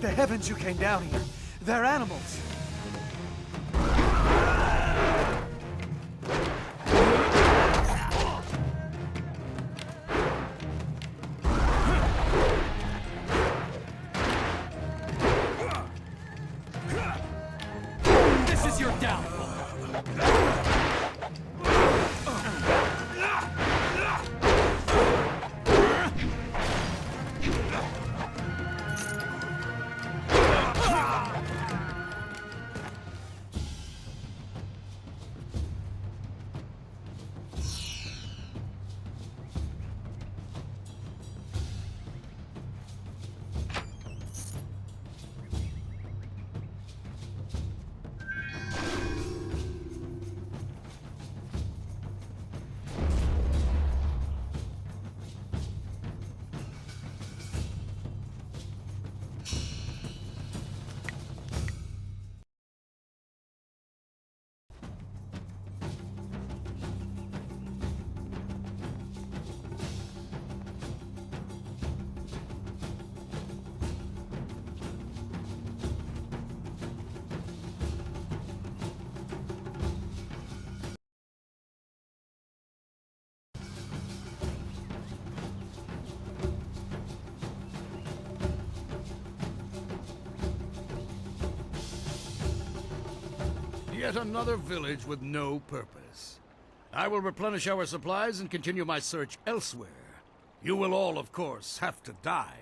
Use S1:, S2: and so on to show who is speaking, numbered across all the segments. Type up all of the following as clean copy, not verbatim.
S1: The heavens you came down here. They're animals.
S2: This is your downfall.
S3: Yet another village with no purpose. I will replenish our supplies and continue my search elsewhere. You will all, of course, have to die.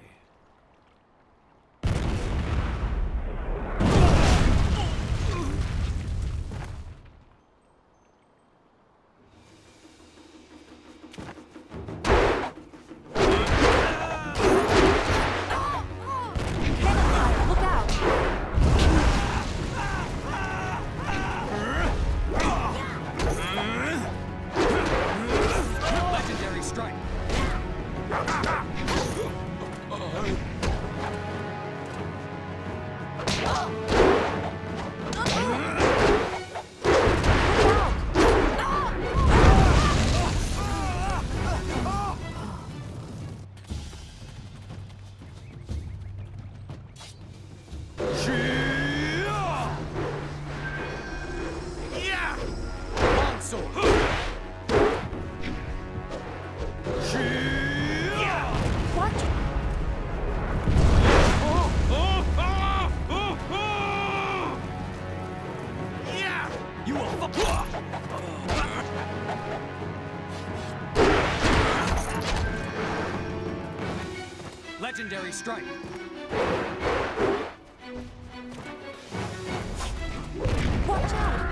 S2: Legendary strike.
S4: Watch out!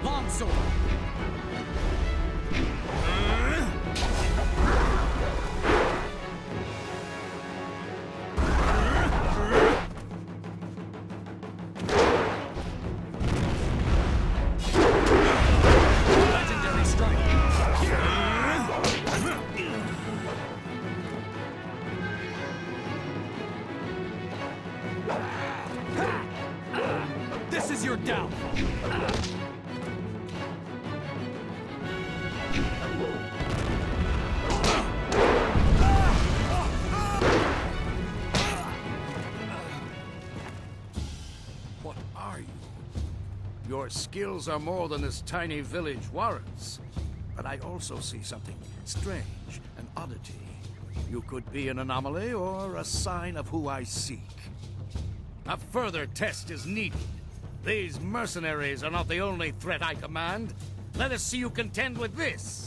S2: Longsword. This is your downfall.
S3: What are you? Your skills are more than this tiny village warrants. But I also see something strange, an oddity. You could be an anomaly or a sign of who I seek. A further test is needed. These mercenaries are not the only threat I command. Let us see you contend with this.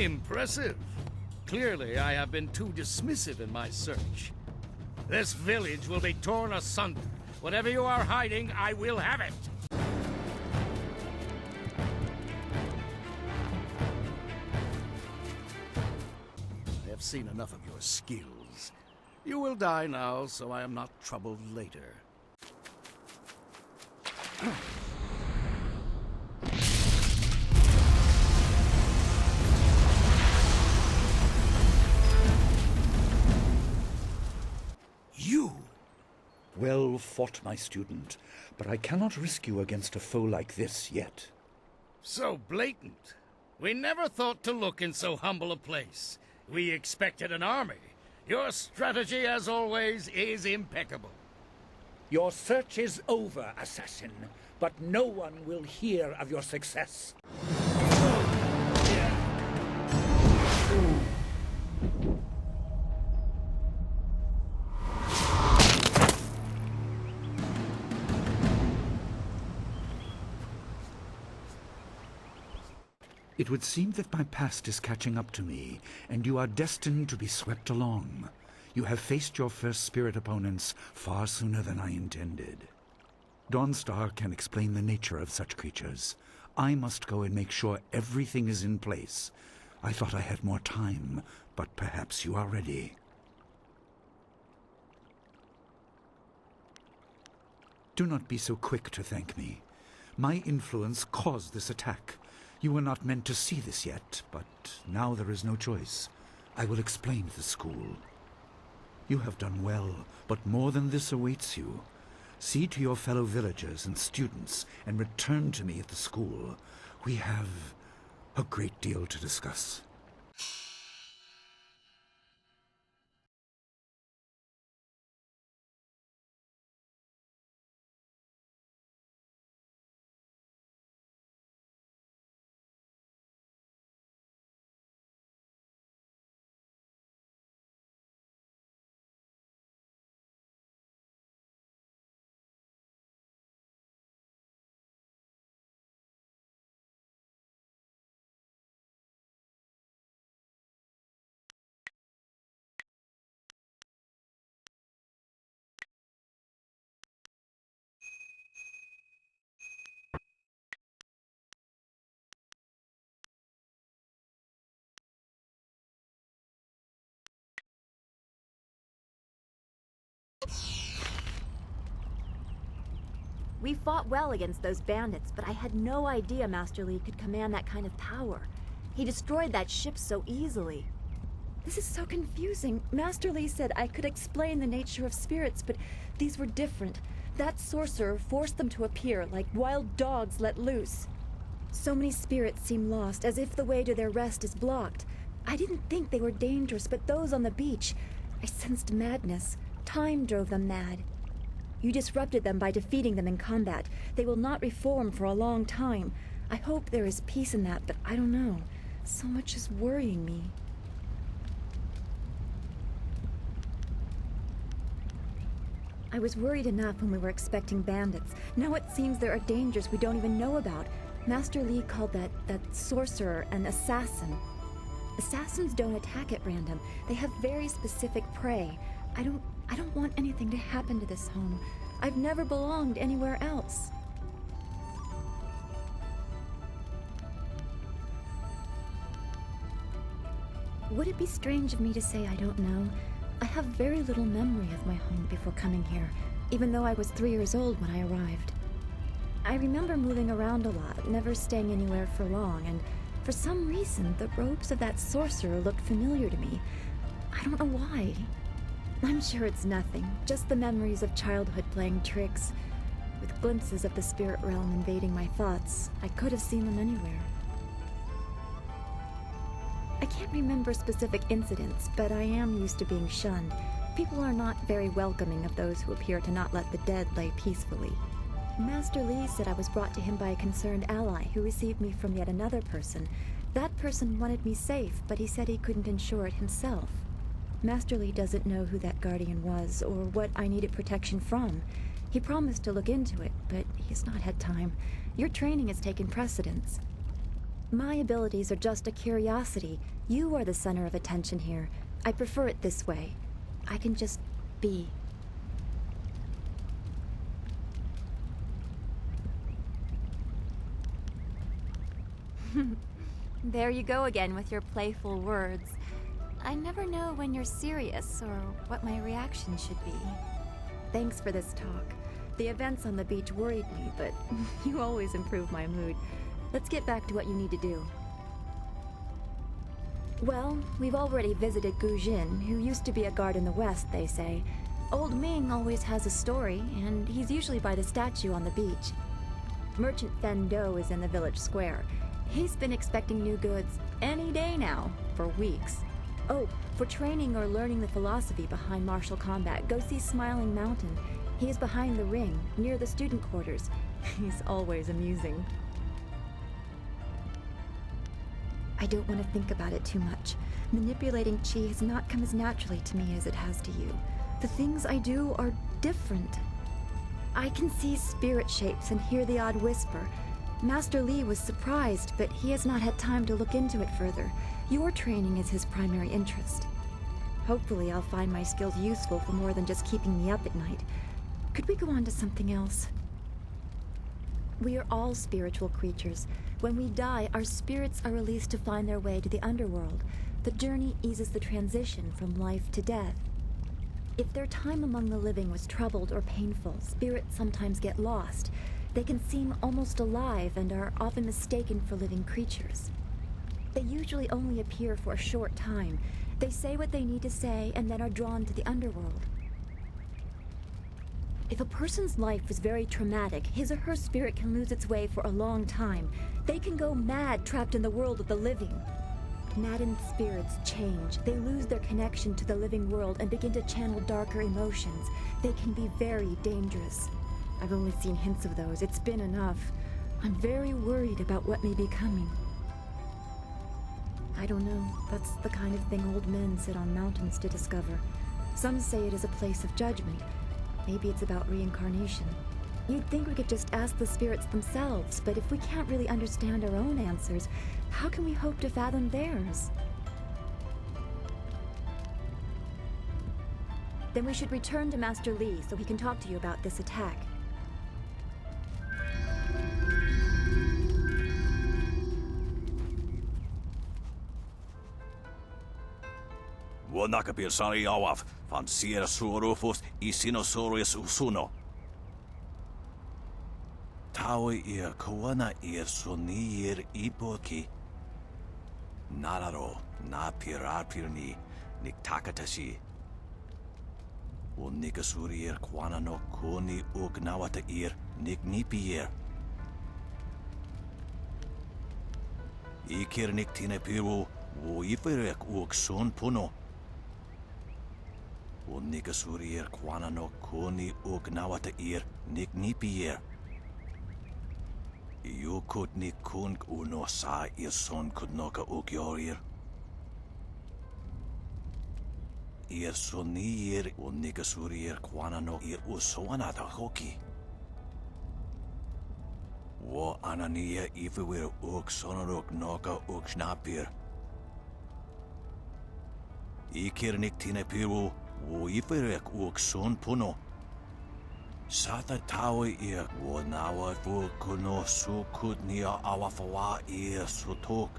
S3: Impressive. Clearly, I have been too dismissive in my search. This village will be torn asunder. Whatever you are hiding, I will have it. I have seen enough of your skills. You will die now, so I am not troubled later.
S5: You! Well fought, my student, but I cannot risk you against a foe like this yet.
S3: So blatant. We never thought to look in so humble a place. We expected an army. Your strategy, as always, is impeccable.
S5: Your search is over, assassin, but no one will hear of your success. It would seem that my past is catching up to me, and you are destined to be swept along. You have faced your first spirit opponents far sooner than I intended. Dawnstar can explain the nature of such creatures. I must go and make sure everything is in place. I thought I had more time, but perhaps you are ready. Do not be so quick to thank me. My influence caused this attack. You were not meant to see this yet, but now there is no choice. I will explain to the school. You have done well, but more than this awaits you. See to your fellow villagers and students, and return to me at the school. We have a great deal to discuss.
S4: We fought well against those bandits, but I had no idea Master Li could command that kind of power. He destroyed that ship so easily. This is so confusing. Master Li said I could explain the nature of spirits, but these were different. That sorcerer forced them to appear like wild dogs let loose. So many spirits seem lost, as if the way to their rest is blocked. I didn't think they were dangerous, but those on the beach, I sensed madness. Time drove them mad. You disrupted them by defeating them in combat. They will not reform for a long time. I hope there is peace in that, but I don't know. So much is worrying me. I was worried enough when we were expecting bandits. Now it seems there are dangers we don't even know about. Master Li called that sorcerer an assassin. Assassins don't attack at random. They have very specific prey. I don't want anything to happen to this home. I've never belonged anywhere else. Would it be strange of me to say I don't know? I have very little memory of my home before coming here, even though I was 3 years old when I arrived. I remember moving around a lot, never staying anywhere for long, and for some reason, the robes of that sorcerer looked familiar to me. I don't know why. I'm sure it's nothing, just the memories of childhood playing tricks. With glimpses of the spirit realm invading my thoughts, I could have seen them anywhere. I can't remember specific incidents, but I am used to being shunned. People are not very welcoming of those who appear to not let the dead lay peacefully. Master Li said I was brought to him by a concerned ally who received me from yet another person. That person wanted me safe, but he said he couldn't ensure it himself. Master Li doesn't know who that guardian was, or what I needed protection from. He promised to look into it, but he's not had time. Your training has taken precedence. My abilities are just a curiosity. You are the center of attention here. I prefer it this way. I can just be. There you go again with your playful words. I never know when you're serious or what my reaction should be. Thanks for this talk. The events on the beach worried me, but you always improve my mood. Let's get back to what you need to do. Well, we've already visited Gu Jin, who used to be a guard in the west, they say. Old Ming always has a story, and he's usually by the statue on the beach. Merchant Fen Do is in the village square. He's been expecting new goods any day now, for weeks. Oh, for training or learning the philosophy behind martial combat, go see Smiling Mountain. He is behind the ring, near the student quarters. He's always amusing. I don't want to think about it too much. Manipulating Qi has not come as naturally to me as it has to you. The things I do are different. I can see spirit shapes and hear the odd whisper. Master Li was surprised, but he has not had time to look into it further. Your training is his primary interest. Hopefully I'll find my skills useful for more than just keeping me up at night. Could we go on to something else? We are all spiritual creatures. When we die, our spirits are released to find their way to the underworld. The journey eases the transition from life to death. If their time among the living was troubled or painful, spirits sometimes get lost. They can seem almost alive and are often mistaken for living creatures. They usually only appear for a short time. They say what they need to say and then are drawn to the underworld. If a person's life is very traumatic, his or her spirit can lose its way for a long time. They can go mad trapped in the world of the living. Maddened spirits change. They lose their connection to the living world and begin to channel darker emotions. They can be very dangerous. I've only seen hints of those. It's been enough. I'm very worried about what may be coming. I don't know. That's the kind of thing old men sit on mountains to discover. Some say it is a place of judgment. Maybe it's about reincarnation. You'd think we could just ask the spirits themselves, but if we can't really understand our own answers, how can we hope to fathom theirs? Then we should return to Master Li so he can talk to you about this attack.
S6: Vuonnakapir sari awaf, van sier suurufus isinosaurus usuno. Taui ir koana ir sonir ipoki. Nararo, na pirarpirni, nik takatashi. Unikasuri ir kwana no kuni ugnawata ir, nik nipier. Ikir nik tinepiru, uifirek uk son puno. Unikasuri ir kwana no kuni ugnawata ir, nik nipier. Iukut ni kung uno sa ir son kudnoka ukyorir. Ir sonir unikasuri ir kwana no ir usoanata hoki. Wo anania ifewir uk sonoruk noka uk snapir. Ikirnik tinepiru wo iferek uk son puno. Sata tawi ir wo nawa fu kuno sukut nia awafawa ir sutok.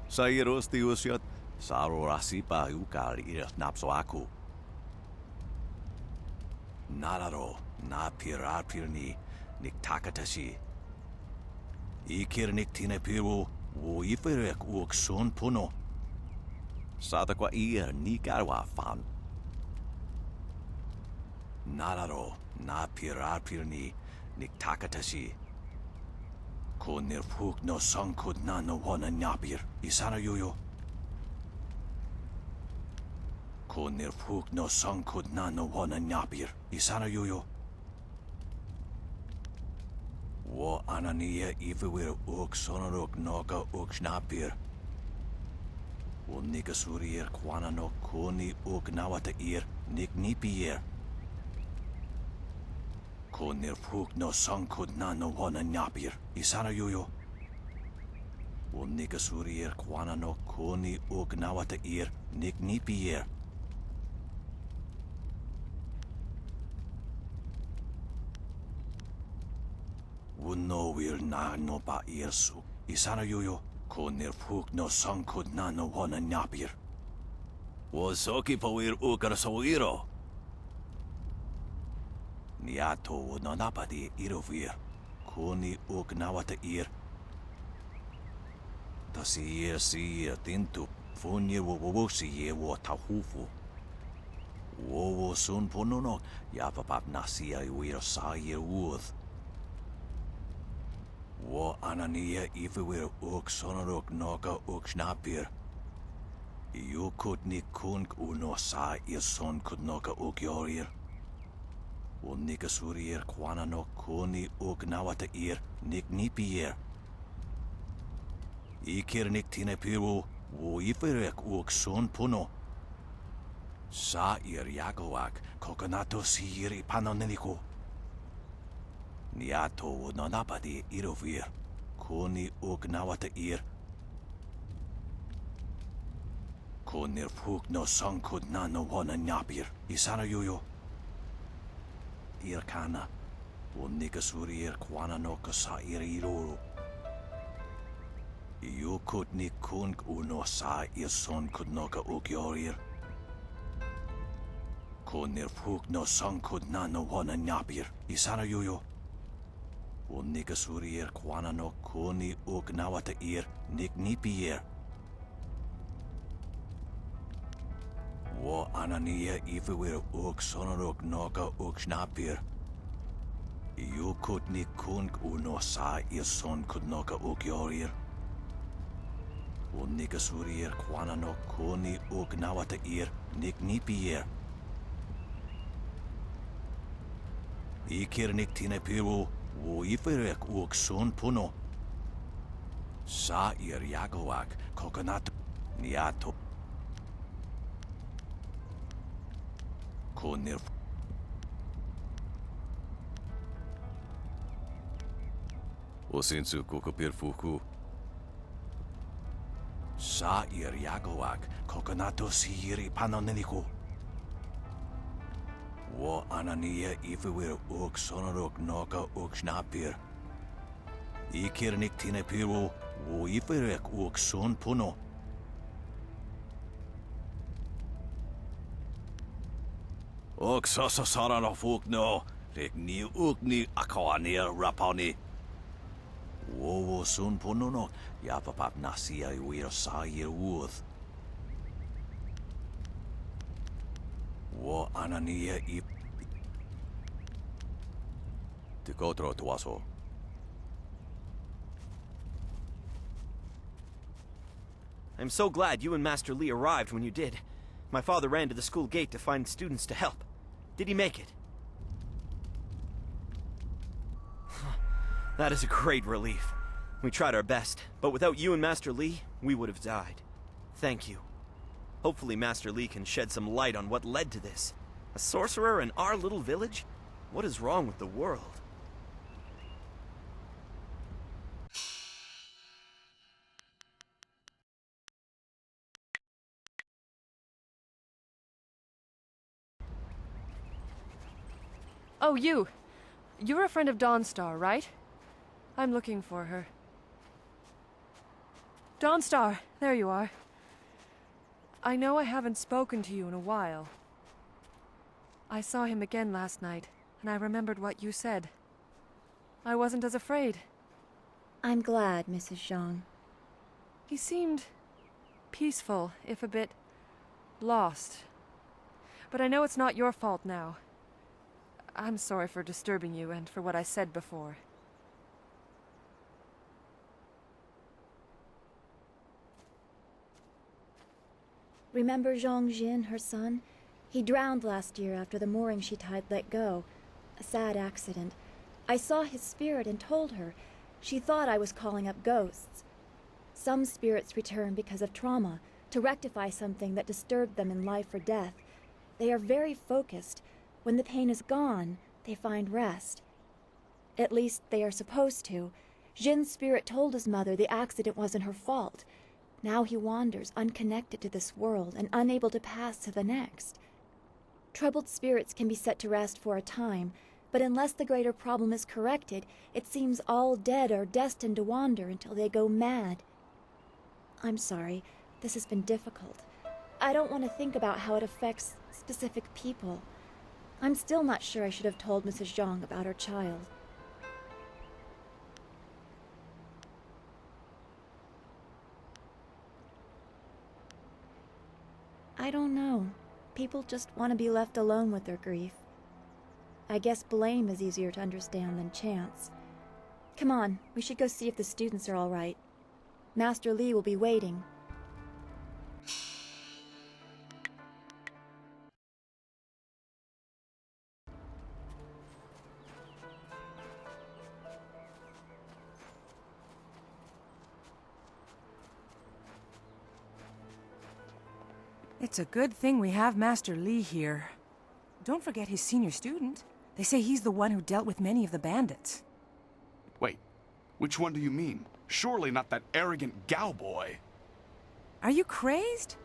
S6: Sairosti usyat saro rasipa ukar ir napsoaku. Nararo na pirarpirni nik takatashi. Ikir nik tinepiru wo iferek uk son puno. Sata kwa ir nikarwa fan. Nararo na pirarpirni nik takatashi. Konir puk no sankut na no wana nyapir. Isana yuyo. Konir puk no sankut na no wana nyapir. Isana yuyo. Wo anania ifewir uk sonoruk noka uk snapir. Unikasuri ir kwana no kuni uk nawata ir nik nipier. Konir puk no sankut na no wana nyapir. Isana yuyo. Wo nikasurier kwana no koni ognawata ir niknipier. Wo no will na no ba irsu. Isana yoyo konir fuk no sankud na no wana nyapir. Wo soki poir ukar soiro. Niato wo no napadi irovir. Koni ognawata ir. Tasir sir tintu funye wo siye wo tahufu. Wo sun ponono ya papap nasia wir saye uth. Wo anania ifewir uk sonorok noka uk snapir. You could ni kunk uno sa ir son could noka uk yorir. Wo nikasurier kwana no koni uk nawata ir nik nipier. Ikir nik tina piru wo iferek uk son puno. Sa ir yagoak kokonato sir ipanoneniko. Niato wo nonapadi irovir. Koni uk nawata ir. Konir fuk no sankud na no wana nyapir. Isana yoyo. Ir kana. Wo nikasurier kwana no kasa ir iroro. You could ni kunk uno sa ir son could noka ukyorir. Konir fuk no sankud na no wana nyapir. Isana yoyo. Wo nikasurier kwana no koni uk nawata ir nik nipier. Wo anania ifewir uk sonorok noka uk snapir. You could ni kunk uno sa ir son could noka uk yorir. Wo nikasurier kwana no koni uk nawata ir nik nipier. Ikir nik tina piru wo iferek uk son puno. Sa ir yagoak kokonat niato. Konir Osinsu kokopir fuku. Sa ir yagoak kokonato siri panoneniko. Wo anania ifewir uk sonorok noka uk snapir. Ikir nik tina piru wo iferek uk son puno. Uk sasa sarana fuk no. Rik ni uk ni akawanir rapani. Wo son puno no. Ya papap nasia wir sa ir uth. Wo anania if Tikotro tuaso.
S7: I'm so glad you and Master Lee arrived when you did. My father ran to the school gate to find students to help. Did he make it? That is a great relief. We tried our best, but without you and Master Lee, we would have died. Thank you. Hopefully Master Lee can shed some light on what led to this. A sorcerer in our little village? What is wrong with the world?
S8: Oh, you. You're a friend of Dawnstar, right? I'm looking for her. Dawnstar, there you are. I know I haven't spoken to you in a while. I saw him again last night, and I remembered what you said. I wasn't as afraid.
S4: I'm glad, Mrs. Zhang.
S8: He seemed peaceful, if a bit lost. But I know it's not your fault now. I'm sorry for disturbing you and for what I said before.
S4: Remember Zhang Jin, her son? He drowned last year after the mooring she tied let go. A sad accident. I saw his spirit and told her. She thought I was calling up ghosts. Some spirits return because of trauma, to rectify something that disturbed them in life or death. They are very focused. When the pain is gone, they find rest. At least they are supposed to. Jin's spirit told his mother the accident wasn't her fault. Now he wanders, unconnected to this world and unable to pass to the next. Troubled spirits can be set to rest for a time, but unless the greater problem is corrected, it seems all dead are destined to wander until they go mad. I'm sorry, this has been difficult. I don't want to think about how it affects specific people. I'm still not sure I should have told Mrs. Zhang about her child. I don't know. People just want to be left alone with their grief. I guess blame is easier to understand than chance. Come on, we should go see if the students are all right. Master Li will be waiting.
S9: It's a good thing we have Master Li here. Don't forget his senior student. They say he's the one who dealt with many of the bandits.
S10: Wait, which one do you mean? Surely not that arrogant Gao boy.
S9: Are you crazed?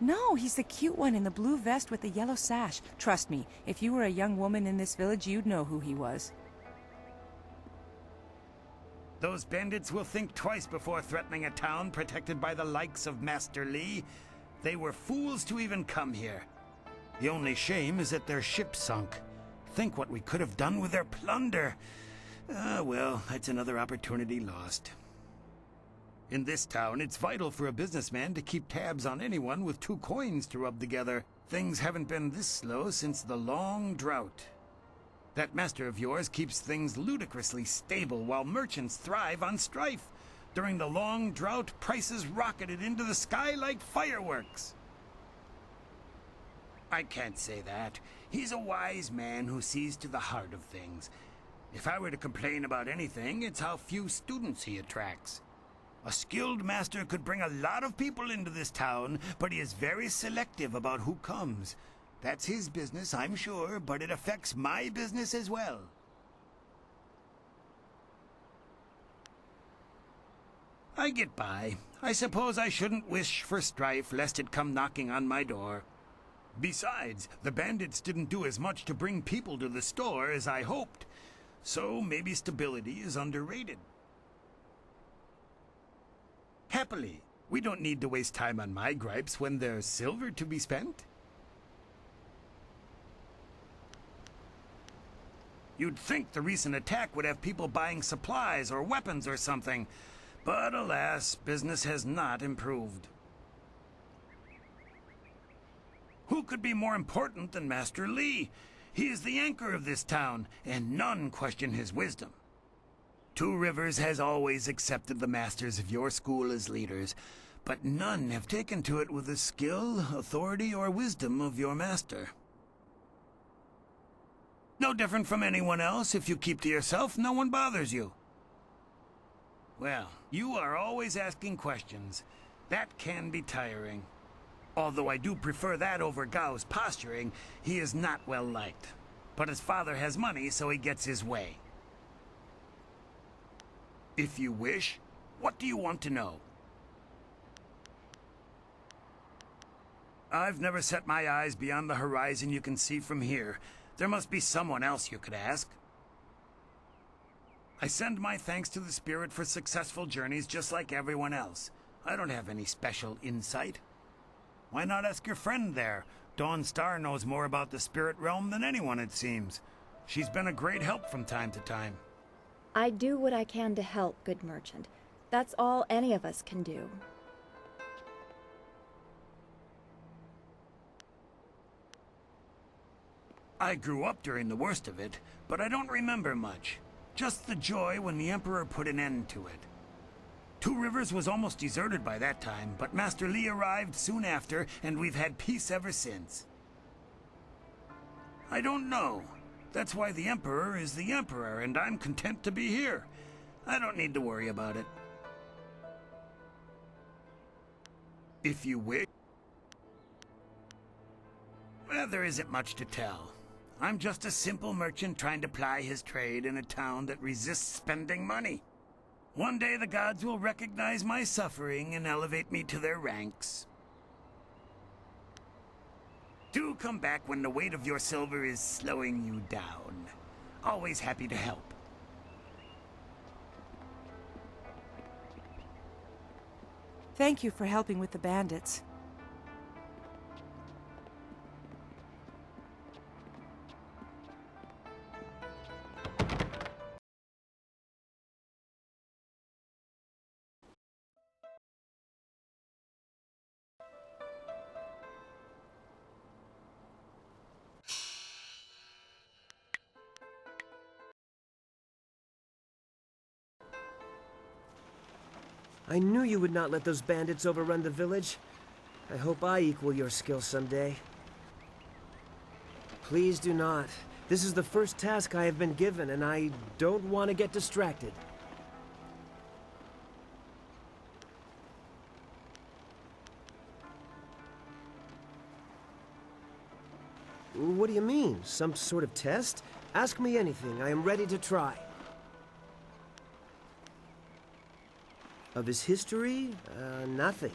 S9: No, he's the cute one in the blue vest with the yellow sash. Trust me, if you were a young woman in this village, you'd know who he was.
S11: Those bandits will think twice before threatening a town protected by the likes of Master Li. They were fools to even come here. The only shame is that their ship sunk. Think what we could have done with their plunder. Well, that's another opportunity lost. In this town, it's vital for a businessman to keep tabs on anyone with 2 coins to rub together. Things haven't been this slow since the long drought. That master of yours keeps things ludicrously stable while merchants thrive on strife. During the long drought, prices rocketed into the sky like fireworks. I can't say that. He's a wise man who sees to the heart of things. If I were to complain about anything, it's how few students he attracts. A skilled master could bring a lot of people into this town, but he is very selective about who comes. That's his business, I'm sure, but it affects my business as well. I get by. I suppose I shouldn't wish for strife lest it come knocking on my door. Besides, the bandits didn't do as much to bring people to the store as I hoped. So maybe stability is underrated. Happily, we don't need to waste time on my gripes when there's silver to be spent. You'd think the recent attack would have people buying supplies or weapons or something. But alas, business has not improved. Who could be more important than Master Li? He is the anchor of this town, and none question his wisdom. Two Rivers has always accepted the masters of your school as leaders, but none have taken to it with the skill, authority, or wisdom of your master. No different from anyone else. If you keep to yourself, no one bothers you. Well, you are always asking questions. That can be tiring. Although I do prefer that over Gao's posturing, he is not well liked. But his father has money, so he gets his way. If you wish, what do you want to know? I've never set my eyes beyond the horizon you can see from here. There must be someone else you could ask. I send my thanks to the spirit for successful journeys just like everyone else. I don't have any special insight. Why not ask your friend there? Dawn Star knows more about the spirit realm than anyone, it seems. She's been a great help from time to time.
S4: I do what I can to help, good merchant. That's all any of us can do.
S11: I grew up during the worst of it, but I don't remember much. Just the joy when the Emperor put an end to it. Two Rivers was almost deserted by that time, but Master Li arrived soon after, and we've had peace ever since. I don't know. That's why the Emperor is the Emperor, and I'm content to be here. I don't need to worry about it. If you wish. Well, there isn't much to tell. I'm just a simple merchant trying to ply his trade in a town that resists spending money. One day the gods will recognize my suffering and elevate me to their ranks. Do come back when the weight of your silver is slowing you down. Always happy to help.
S9: Thank you for helping with the bandits.
S12: I knew you would not let those bandits overrun the village. I hope I equal your skill someday. Please do not. This is the first task I have been given, and I don't want to get distracted. What do you mean? Some sort of test? Ask me anything. I am ready to try. Of his history? Nothing.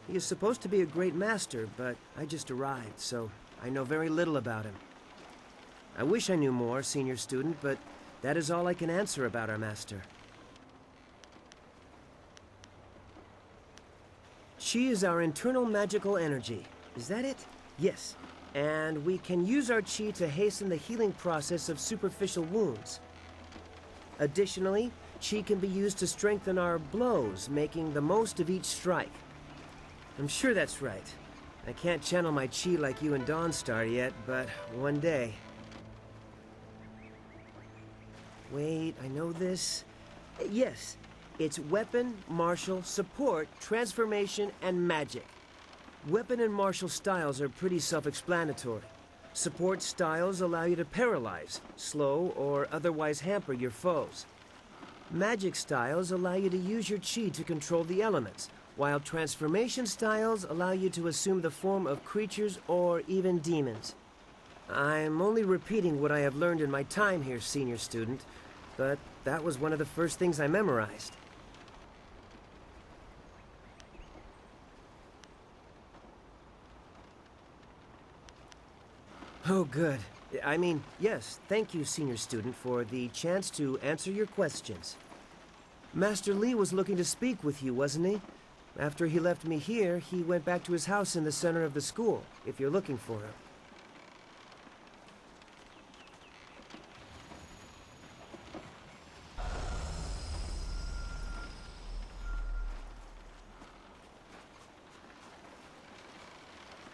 S12: He is supposed to be a great master, but I just arrived, so I know very little about him. I wish I knew more, senior student, but that is all I can answer about our master. Chi is our internal magical energy. Is that it? Yes. And we can use our chi to hasten the healing process of superficial wounds. Additionally, chi can be used to strengthen our blows, making the most of each strike. I'm sure that's right. I can't channel my chi like you and Dawnstar yet, but one day. Wait, I know this. Yes, it's weapon, martial, support, transformation, and magic. Weapon and martial styles are pretty self-explanatory. Support styles allow you to paralyze, slow, or otherwise hamper your foes. Magic styles allow you to use your chi to control the elements, while transformation styles allow you to assume the form of creatures or even demons. I'm only repeating what I have learned in my time here, senior student, but that was one of the first things I memorized. Oh, good. I mean, yes, thank you, senior student, for the chance to answer your questions. Master Li was looking to speak with you, wasn't he? After he left me here, he went back to his house in the center of the school, if you're looking for him.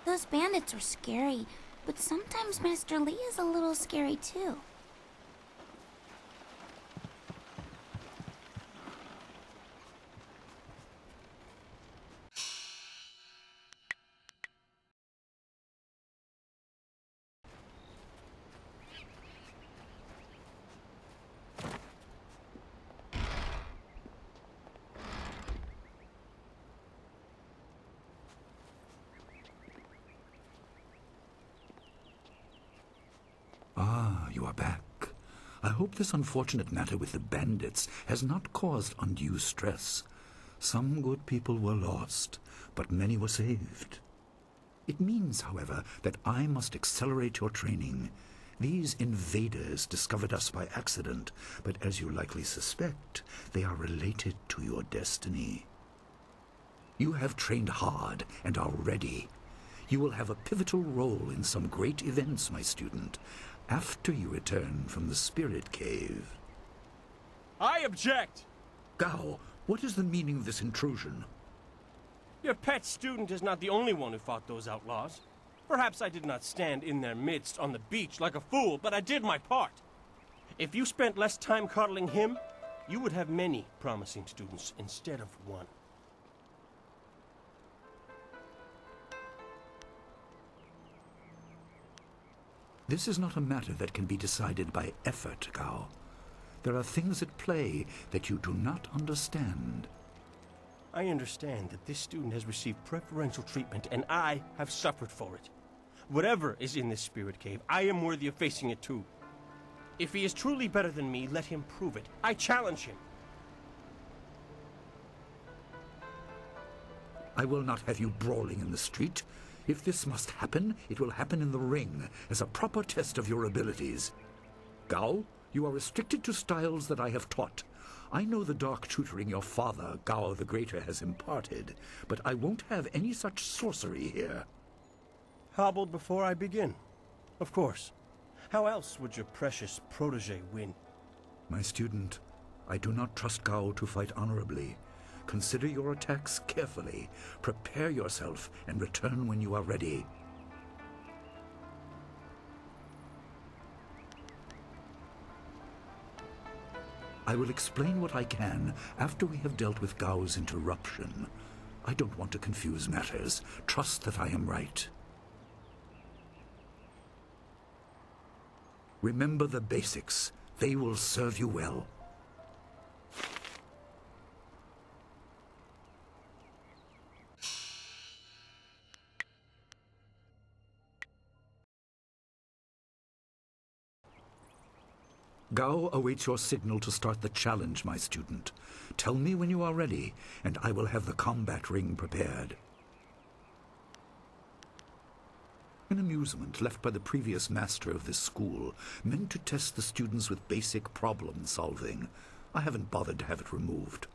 S13: Those bandits are scary, but sometimes Master Li is a little scary too.
S5: Ah, you are back. I hope this unfortunate matter with the bandits has not caused undue stress. Some good people were lost, but many were saved. It means, however, that I must accelerate your training. These invaders discovered us by accident, but as you likely suspect, they are related to your destiny. You have trained hard and are ready. You will have a pivotal role in some great events, my student, after you return from the Spirit Cave.
S14: I object!
S5: Gao, what is the meaning of this intrusion?
S14: Your pet student is not the only one who fought those outlaws. Perhaps I did not stand in their midst on the beach like a fool, but I did my part. If you spent less time coddling him, you would have many promising students instead of one.
S5: This is not a matter that can be decided by effort, Gao. There are things at play that you do not understand.
S14: I understand that this student has received preferential treatment, and I have suffered for it. Whatever is in this spirit cave, I am worthy of facing it too. If he is truly better than me, let him prove it. I challenge him.
S5: I will not have you brawling in the street. If this must happen, it will happen in the ring, as a proper test of your abilities. Gao, you are restricted to styles that I have taught. I know the dark tutoring your father, Gao the Greater, has imparted, but I won't have any such sorcery here.
S14: Hobbled before I begin. Of course. How else would your precious protege win?
S5: My student, I do not trust Gao to fight honorably. Consider your attacks carefully. Prepare yourself and return when you are ready. I will explain what I can after we have dealt with Gao's interruption. I don't want to confuse matters. Trust that I am right. Remember the basics. They will serve you well. Gao awaits your signal to start the challenge, my student. Tell me when you are ready, and I will have the combat ring prepared. An amusement left by the previous master of this school, meant to test the students with basic problem solving. I haven't bothered to have it removed.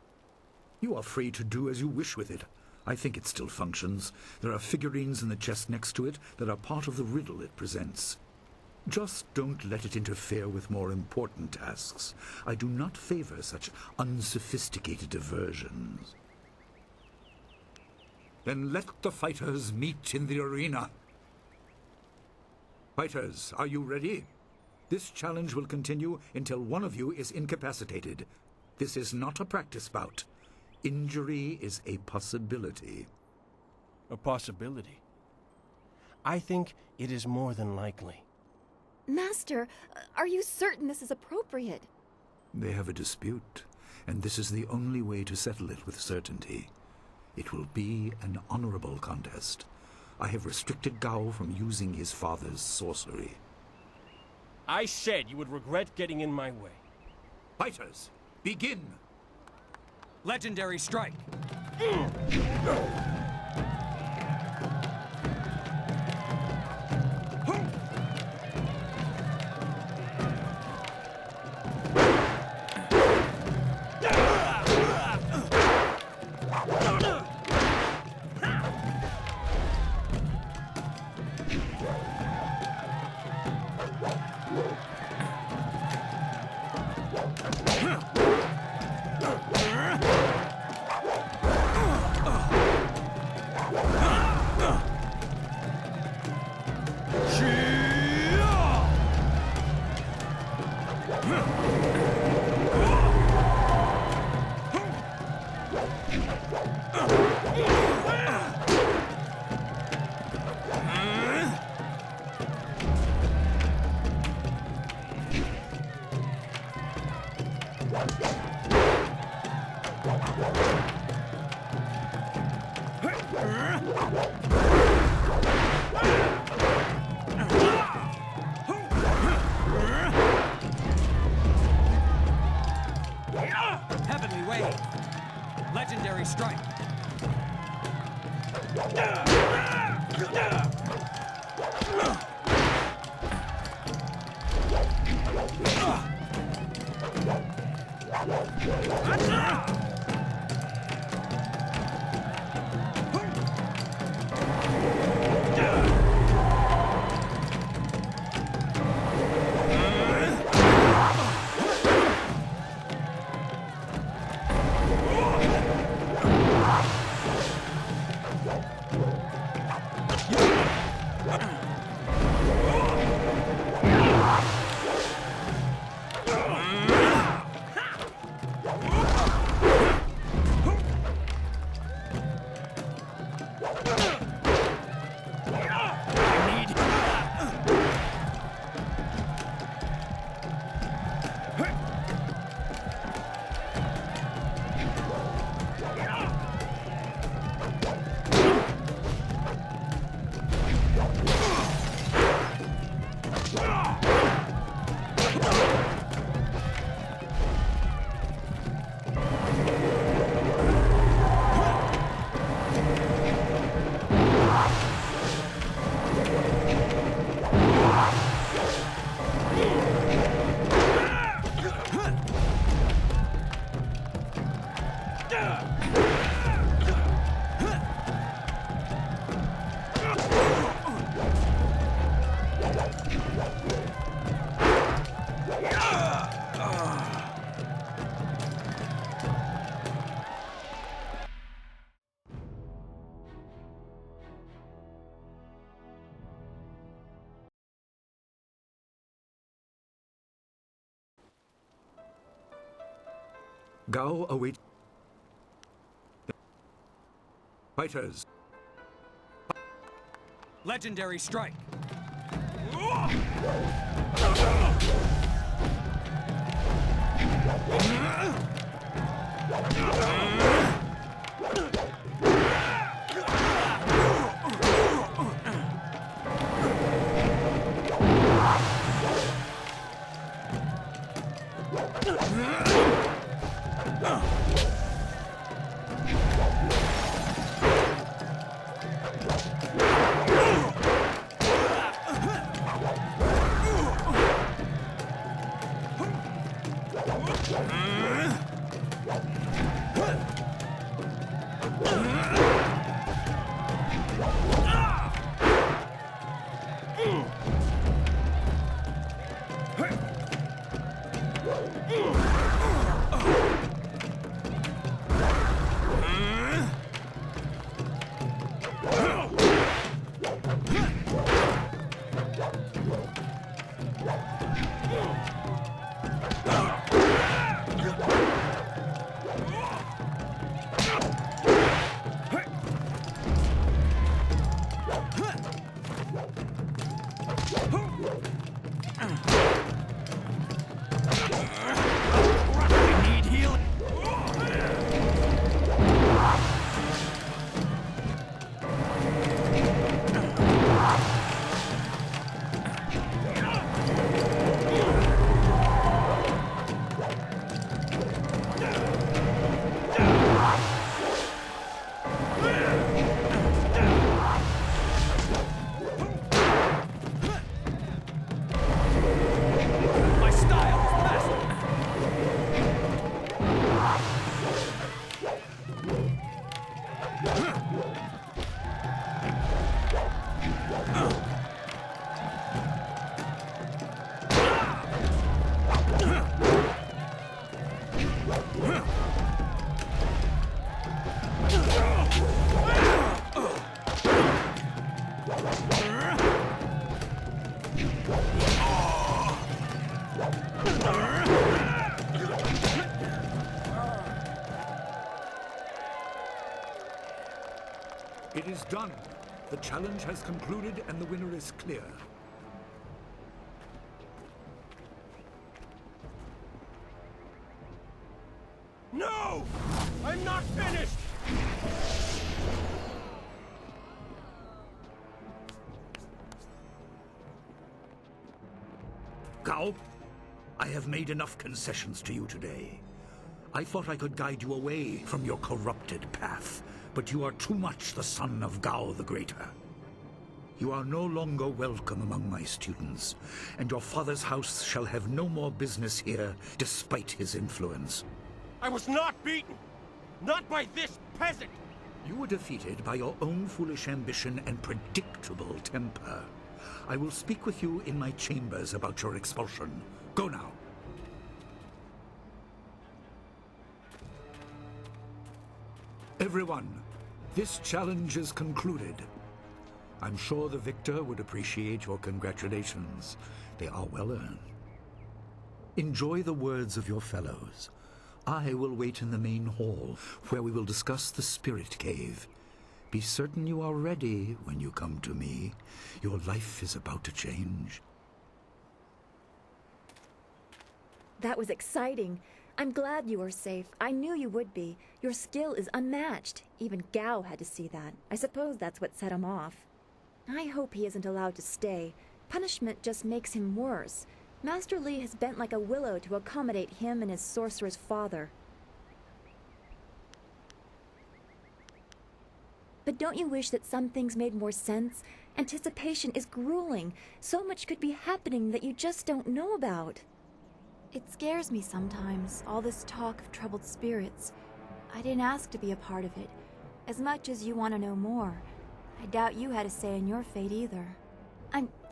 S5: You are free to do as you wish with it. I think it still functions. There are figurines in the chest next to it that are part of the riddle it presents. Just don't let it interfere with more important tasks. I do not favor such unsophisticated diversions. Then let the fighters meet in the arena. Fighters, are you ready? This challenge will continue until one of you is incapacitated. This is not a practice bout. Injury is a possibility.
S14: A possibility? I think it is more than likely.
S4: Master, are you certain this is appropriate?
S5: They have a dispute, and this is the only way to settle it with certainty. It will be an honorable contest. I have restricted Gao from using his father's sorcery.
S14: I said you would regret getting in my way.
S5: Fighters, begin!
S2: Legendary strike! Heavenly Wave! Legendary strike!
S5: Gao awaits. Fighters.
S2: Legendary strike.
S5: It is done. The challenge has concluded and the winner is clear.
S14: No! I'm not finished!
S5: Gao, I have made enough concessions to you today. I thought I could guide you away from your corrupted path, but you are too much the son of Gao the Greater. You are no longer welcome among my students, and your father's house shall have no more business here, despite his influence.
S14: I was not beaten! Not by this peasant!
S5: You were defeated by your own foolish ambition and predictable temper. I will speak with you in my chambers about your expulsion. Go now. Everyone, this challenge is concluded. I'm sure the victor would appreciate your congratulations. They are well earned. Enjoy the words of your fellows. I will wait in the main hall, where we will discuss the Spirit Cave. Be certain you are ready when you come to me. Your life is about to change.
S4: That was exciting. I'm glad you were safe. I knew you would be. Your skill is unmatched. Even Gao had to see that. I suppose that's what set him off. I hope he isn't allowed to stay. Punishment just makes him worse. Master Li has bent like a willow to accommodate him and his sorcerer's father. But don't you wish that some things made more sense? Anticipation is grueling. So much could be happening that you just don't know about. It scares me sometimes, all this talk of troubled spirits. I didn't ask to be a part of it. As much as you want to know more, I doubt you had a say in your fate either.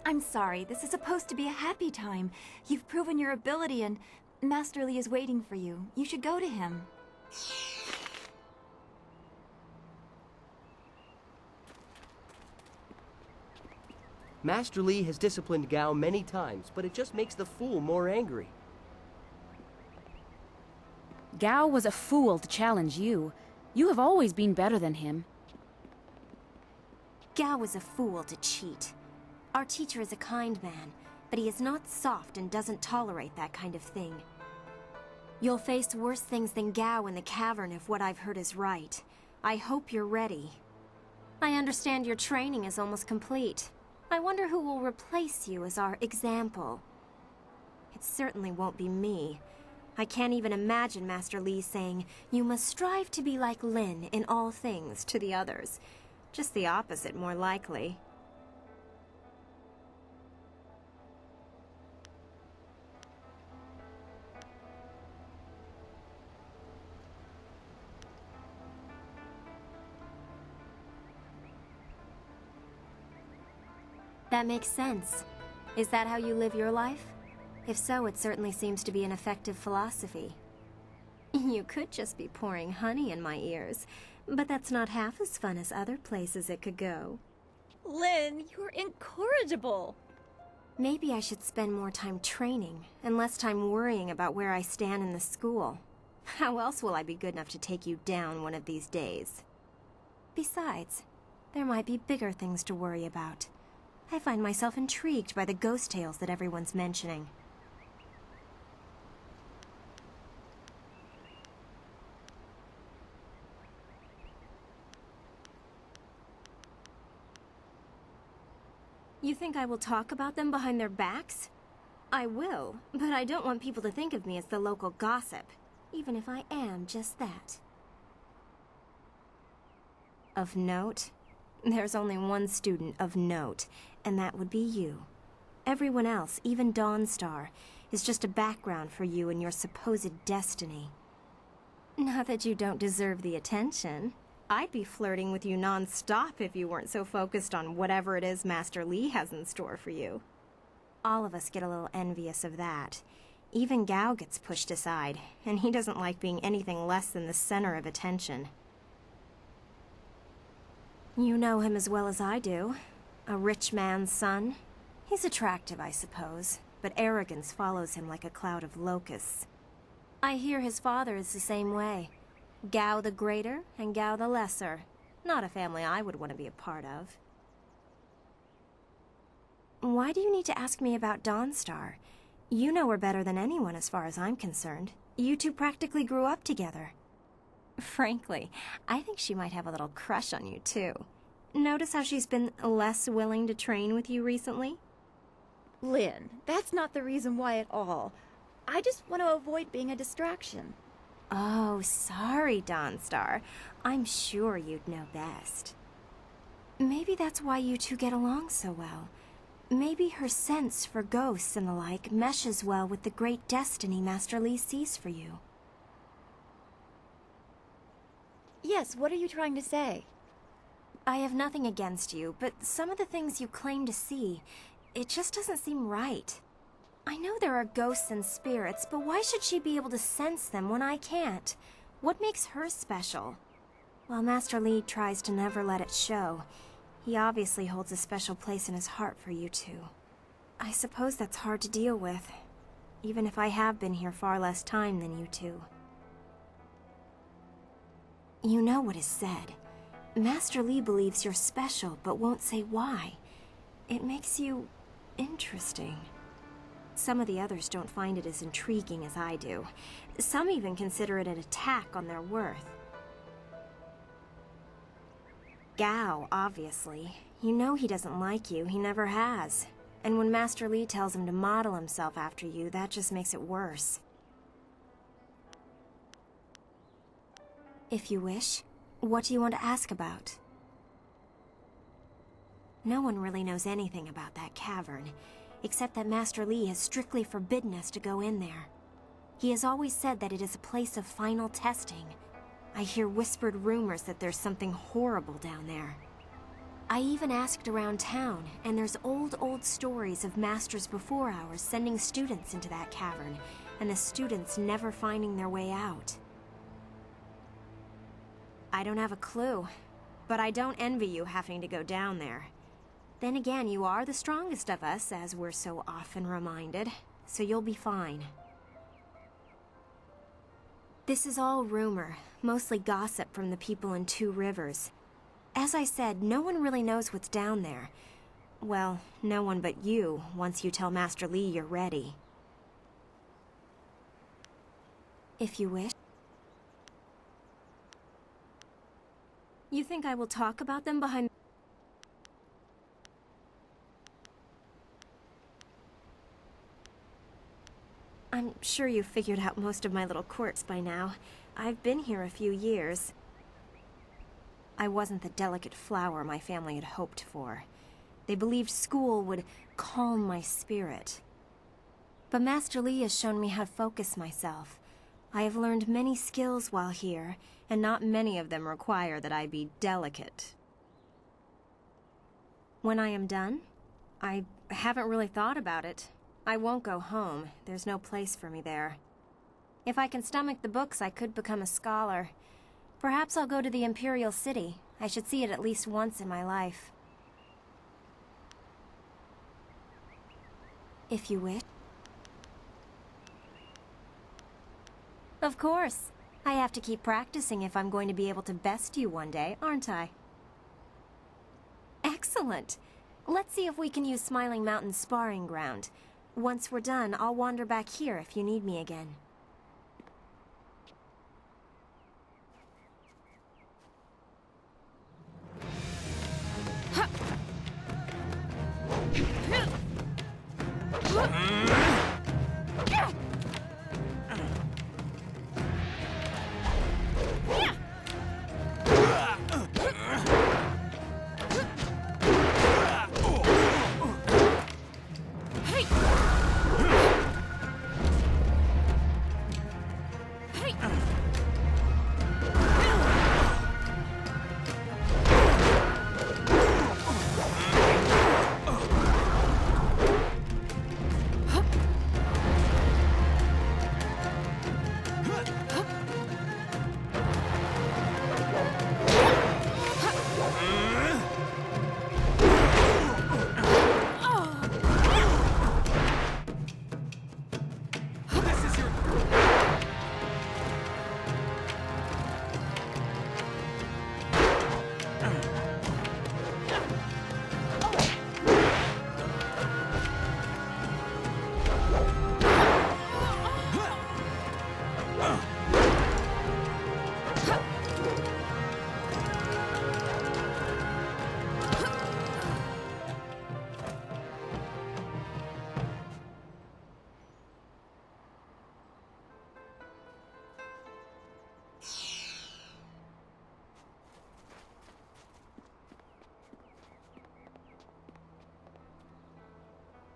S4: I'm sorry. This is supposed to be a happy time. You've proven your ability and Master Li is waiting for you. You should go to him.
S12: Master Li has disciplined Gao many times, but it just makes the fool more angry.
S15: Gao was a fool to challenge you. You have always been better than him.
S16: Gao was a fool to cheat. Our teacher is a kind man, but he is not soft and doesn't tolerate that kind of thing. You'll face worse things than Gao in the cavern if what I've heard is right. I hope you're ready. I understand your training is almost complete. I wonder who will replace you as our example. It certainly won't be me. I can't even imagine Master Li saying, "You must strive to be like Lin in all things" to the others. Just the opposite, more likely. That makes sense. Is that how you live your life? If so, it certainly seems to be an effective philosophy. You could just be pouring honey in my ears, but that's not half as fun as other places it could go.
S4: Lin, you're incorrigible.
S16: Maybe I should spend more time training and less time worrying about where I stand in the school. How else will I be good enough to take you down one of these days? Besides, there might be bigger things to worry about. I find myself intrigued by the ghost tales that everyone's mentioning. You think I will talk about them behind their backs? I will, but I don't want people to think of me as the local gossip, even if I am just that. Of note? There's only one student of note, and that would be you. Everyone else, even Dawnstar, is just a background for you and your supposed destiny. Not that you don't deserve the attention. I'd be flirting with you non-stop if you weren't so focused on whatever it is Master Li has in store for you. All of us get a little envious of that. Even Gao gets pushed aside, and he doesn't like being anything less than the center of attention. You know him as well as I do. A rich man's son. He's attractive, I suppose, but arrogance follows him like a cloud of locusts. I hear his father is the same way. Gao the Greater and Gao the Lesser. Not a family I would want to be a part of. Why do you need to ask me about Dawnstar? You know her better than anyone as far as I'm concerned. You two practically grew up together. Frankly, I think she might have a little crush on you, too. Notice how she's been less willing to train with you recently?
S4: Lin, that's not the reason why at all. I just want to avoid being a distraction.
S16: Oh, sorry, Dawnstar. I'm sure you'd know best. Maybe that's why you two get along so well. Maybe her sense for ghosts and the like meshes well with the great destiny Master Li sees for you.
S4: Yes, what are you trying to say?
S16: I have nothing against you, but some of the things you claim to see, it just doesn't seem right. I know there are ghosts and spirits, but why should she be able to sense them when I can't? What makes her special? While Master Li tries to never let it show, he obviously holds a special place in his heart for you two. I suppose that's hard to deal with, even if I have been here far less time than you two. You know what is said. Master Li believes you're special, but won't say why. It makes you interesting. Some of the others don't find it as intriguing as I do. Some even consider it an attack on their worth. Gao, obviously. You know he doesn't like you, he never has. And when Master Li tells him to model himself after you, that just makes it worse. If you wish, what do you want to ask about? No one really knows anything about that cavern, except that Master Li has strictly forbidden us to go in there. He has always said that it is a place of final testing. I hear whispered rumors that there's something horrible down there. I even asked around town, and there's old stories of masters before ours sending students into that cavern, and the students never finding their way out. I don't have a clue, but I don't envy you having to go down there. Then again, you are the strongest of us, as we're so often reminded, so you'll be fine. This is all rumor, mostly gossip from the people in Two Rivers. As I said, no one really knows what's down there. Well, no one but you, once you tell Master Li you're ready. If you wish. You think I will talk about them behind... I'm sure you've figured out most of my little quirks by now. I've been here a few years. I wasn't the delicate flower my family had hoped for. They believed school would calm my spirit. But Master Li has shown me how to focus myself. I have learned many skills while here, and not many of them require that I be delicate. When I am done, I haven't really thought about it. I won't go home. There's no place for me there. If I can stomach the books, I could become a scholar. Perhaps I'll go to the Imperial City. I should see it at least once in my life. If you wish. Of course. I have to keep practicing if I'm going to be able to best you one day, aren't I? Excellent. Let's see if we can use Smiling Mountain's sparring ground. Once we're done, I'll wander back here if you need me again.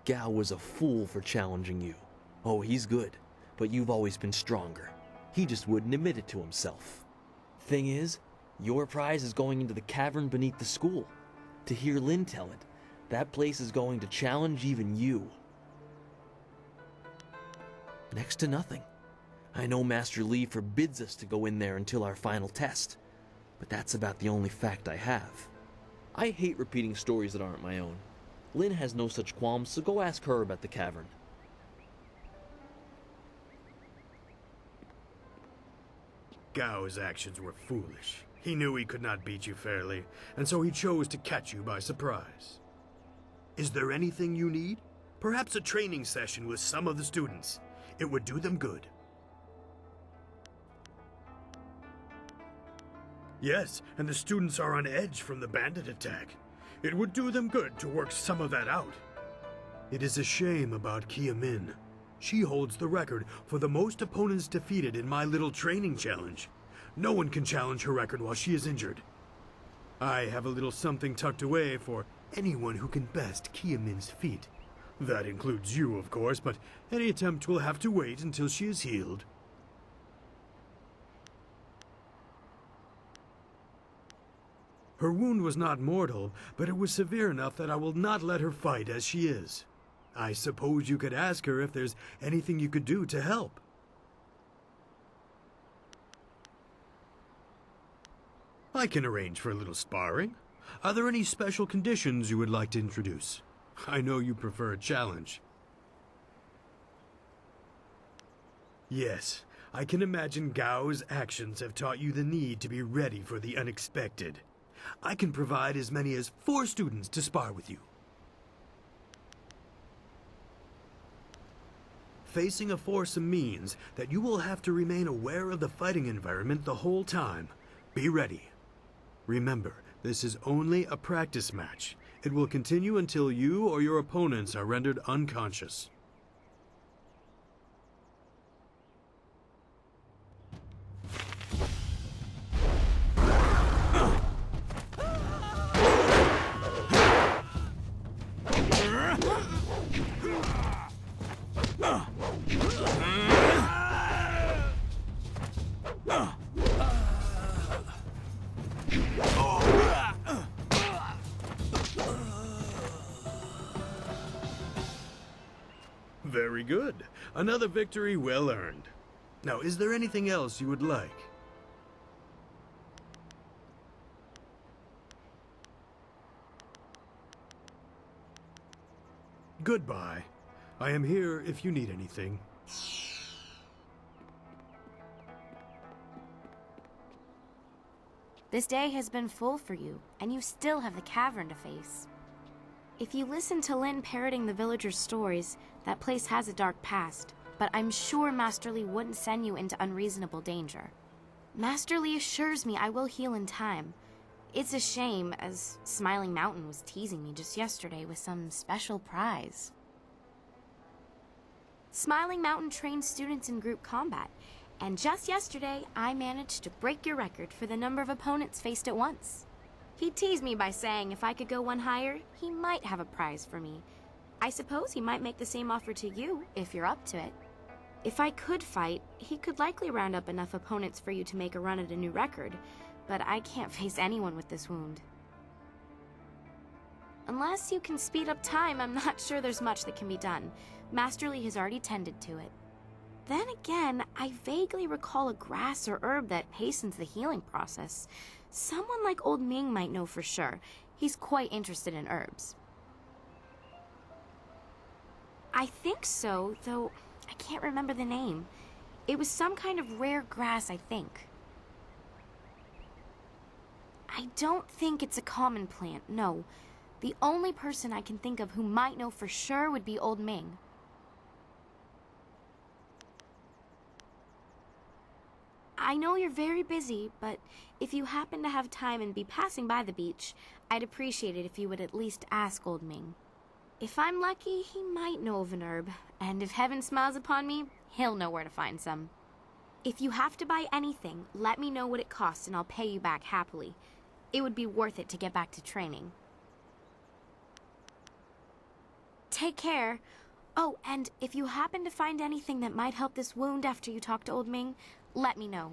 S17: Gao was a fool for challenging you. Oh, he's good, but you've always been stronger. He just wouldn't admit it to himself. Thing is, your prize is going into the cavern beneath the school. To hear Lin tell it, that place is going to challenge even you. Next to nothing. I know Master Li forbids us to go in there until our final test, but that's about the only fact I have. I hate repeating stories that aren't my own. Lin has no such qualms, so go ask her about the cavern.
S18: Gao's actions were foolish. He knew he could not beat you fairly, and so he chose to catch you by surprise. Is there anything you need? Perhaps a training session with some of the students. It would do them good. Yes, and the students are on edge from the bandit attack. It would do them good to work some of that out. It is a shame about Kia Min. She holds the record for the most opponents defeated in my little training challenge. No one can challenge her record while she is injured. I have a little something tucked away for anyone who can best Kia Min's feat. That includes you, of course, but any attempt will have to wait until she is healed. Her wound was not mortal, but it was severe enough that I will not let her fight as she is. I suppose you could ask her if there's anything you could do to help. I can arrange for a little sparring. Are there any special conditions you would like to introduce? I know you prefer a challenge. Yes, I can imagine Gao's actions have taught you the need to be ready for the unexpected. I can provide as many as 4 students to spar with you. Facing a foursome means that you will have to remain aware of the fighting environment the whole time. Be ready. Remember, this is only a practice match. It will continue until you or your opponents are rendered unconscious. Very good. Another victory well earned. Now, is there anything else you would like? Goodbye. I am here if you need anything.
S15: This day has been full for you, and you still have the cavern to face. If you listen to Lynn parroting the villagers' stories, that place has a dark past, but I'm sure Master Li wouldn't send you into unreasonable danger. Master Li assures me I will heal in time. It's a shame, as Smiling Mountain was teasing me just yesterday with some special prize. Smiling Mountain trains students in group combat, and just yesterday I managed to break your record for the number of opponents faced at once. He teased me by saying if I could go one higher, he might have a prize for me. I suppose he might make the same offer to you, if you're up to it. If I could fight, he could likely round up enough opponents for you to make a run at a new record, but I can't face anyone with this wound. Unless you can speed up time, I'm not sure there's much that can be done. Master Li has already tended to it. Then again, I vaguely recall a grass or herb that hastens the healing process. Someone like Old Ming might know for sure. He's quite interested in herbs. I think so, though I can't remember the name. It was some kind of rare grass, I think. I don't think it's a common plant, no. The only person I can think of who might know for sure would be Old Ming. I know you're very busy, but if you happen to have time and be passing by the beach, I'd appreciate it if you would at least ask Old Ming. If I'm lucky, he might know of an herb, and if heaven smiles upon me, he'll know where to find some. If you have to buy anything, let me know what it costs and I'll pay you back happily. It would be worth it to get back to training. Take care. Oh, and if you happen to find anything that might help this wound after you talk to Old Ming, let me know.